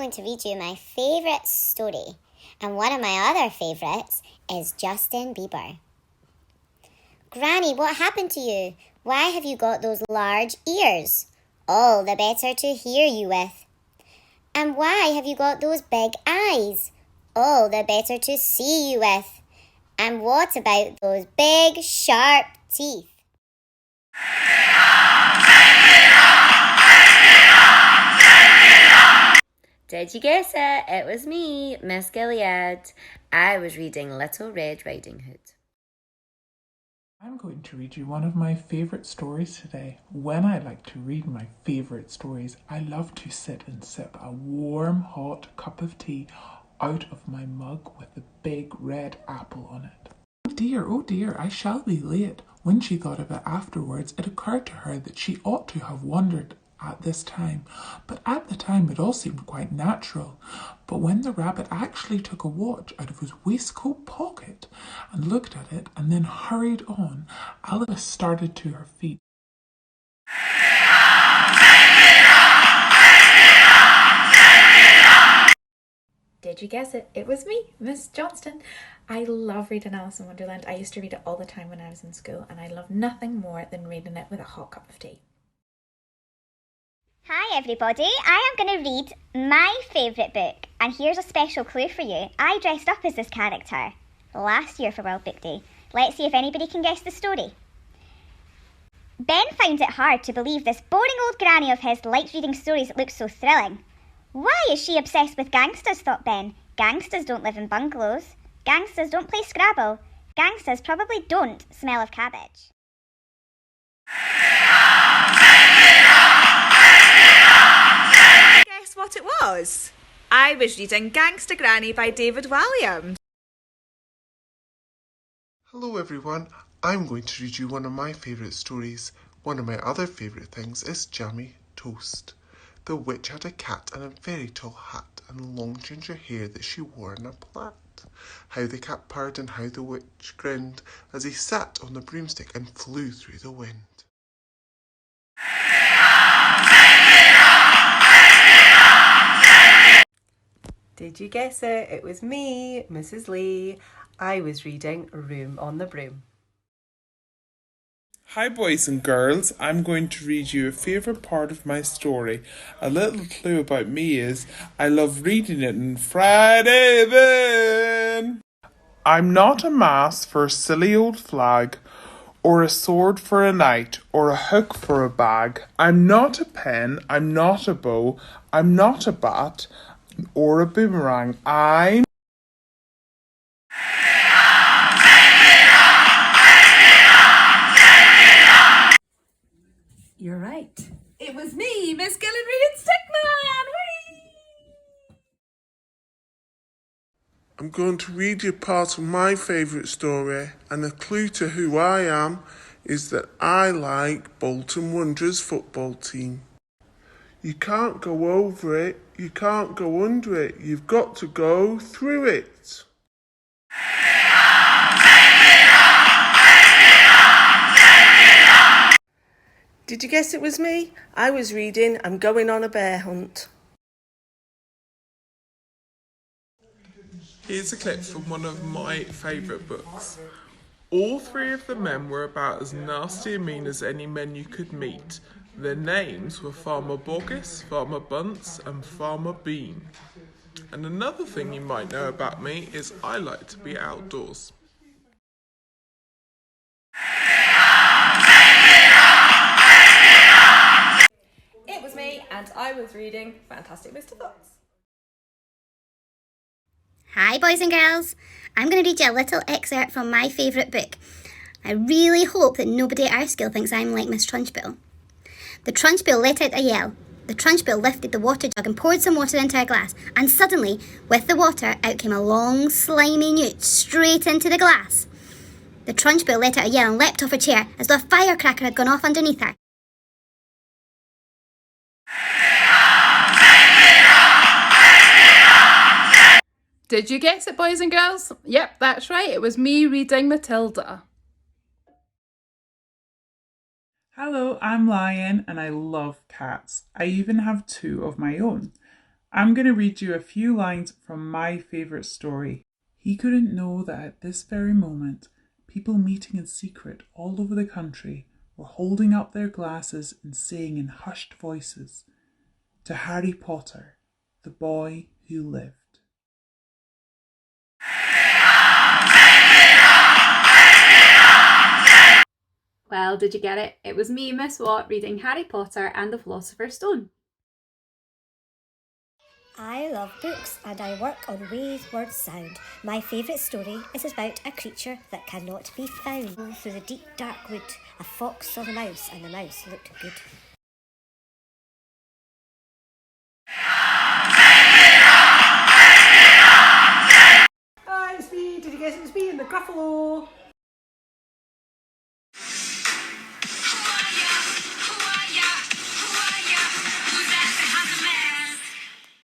going to read you my favourite story. And one of my other favourites is Justin Bieber. Granny, what happened to you? Why have you got those large ears? All the better to hear you with. And why have you got those big eyes? All the better to see you with. And what about those big, sharp teeth? Did you guess it? It was me, Miss Gilead. I was reading Little Red Riding Hood. I'm going to read you one of my favourite stories today. When I like to read my favourite stories, I love to sit and sip a warm, hot cup of tea out of my mug with a big red apple on it. Oh dear, I shall be late. When she thought of it afterwards, it occurred to her that she ought to have wondered at this time, but at the time it all seemed quite natural. But when the rabbit actually took a watch out of his waistcoat pocket and looked at it and then hurried on, Alice started to her feet. Did you guess it? It was me, Miss Johnston. I love reading Alice in Wonderland. I used to read it all the time when I was in school, and I love nothing more than reading it with a hot cup of tea. Hi everybody, I am going to read my favourite book, and here's a special clue for you. I dressed up as this character last year for World Book Day. Let's see if anybody can guess the story. Ben found it hard to believe this boring old granny of his liked reading stories that looked so thrilling. Why is she obsessed with gangsters, thought Ben. Gangsters don't live in bungalows. Gangsters don't play Scrabble. Gangsters probably don't smell of cabbage. Guess what it was? I was reading Gangster Granny by David Walliams. Hello everyone, I'm going to read you one of my favourite stories. One of my other favourite things is jammy toast. The witch had a cat and a very tall hat and long ginger hair that she wore in a plait. How the cat purred and how the witch grinned as he sat on the broomstick and flew through the wind. Did you guess it? It was me, Mrs. Lee. I was reading Room on the Broom. Hi boys and girls, I'm going to read you a favourite part of my story. A little clue about me is I love reading it on Friday then. I'm not a mast for a silly old flag, or a sword for a knight, or a hook for a bag. I'm not a pen, I'm not a bow, I'm not a bat, or a boomerang. I'm... You're right. It was me, Miss Gillen reading Stickman! Whee! I'm going to read you part of my favourite story, and a clue to who I am is that I like Bolton Wanderers football team. You can't go over it, you can't go under it, you've got to go through it. Did you guess it was me? I was reading I'm Going on a Bear Hunt. Here's a clip from one of my favourite books. All three of the men were about as nasty and mean as any men you could meet. Their names were Farmer Boggis, Farmer Bunce and Farmer Bean. And another thing you might know about me is I like to be outdoors. It was me, and I was reading Fantastic Mr. Fox. Hi boys and girls, I'm going to read you a little excerpt from my favourite book. I really hope that nobody at our school thinks I'm like Miss Trunchbull. The Trunchbull let out a yell. The Trunchbull lifted the water jug and poured some water into a glass, and suddenly, with the water, out came a long slimy newt straight into the glass. The Trunchbull let out a yell and leapt off her chair as though a firecracker had gone off underneath her. Did you guess it, boys and girls? Yep, that's right. It was me reading Matilda. Hello, I'm Lion and I love cats. I even have two of my own. I'm going to read you a few lines from my favourite story. He couldn't know that at this very moment, people meeting in secret all over the country were holding up their glasses and saying in hushed voices, "To Harry Potter, the boy who lived." Well, did you get it? It was me, Miss Watt, reading Harry Potter and the Philosopher's Stone. I love books and I work on ways words sound. My favourite story is about a creature that cannot be found. Through the deep dark wood, a fox saw the mouse and the mouse looked good. It's me. Did you guess it was me in the Gruffalo?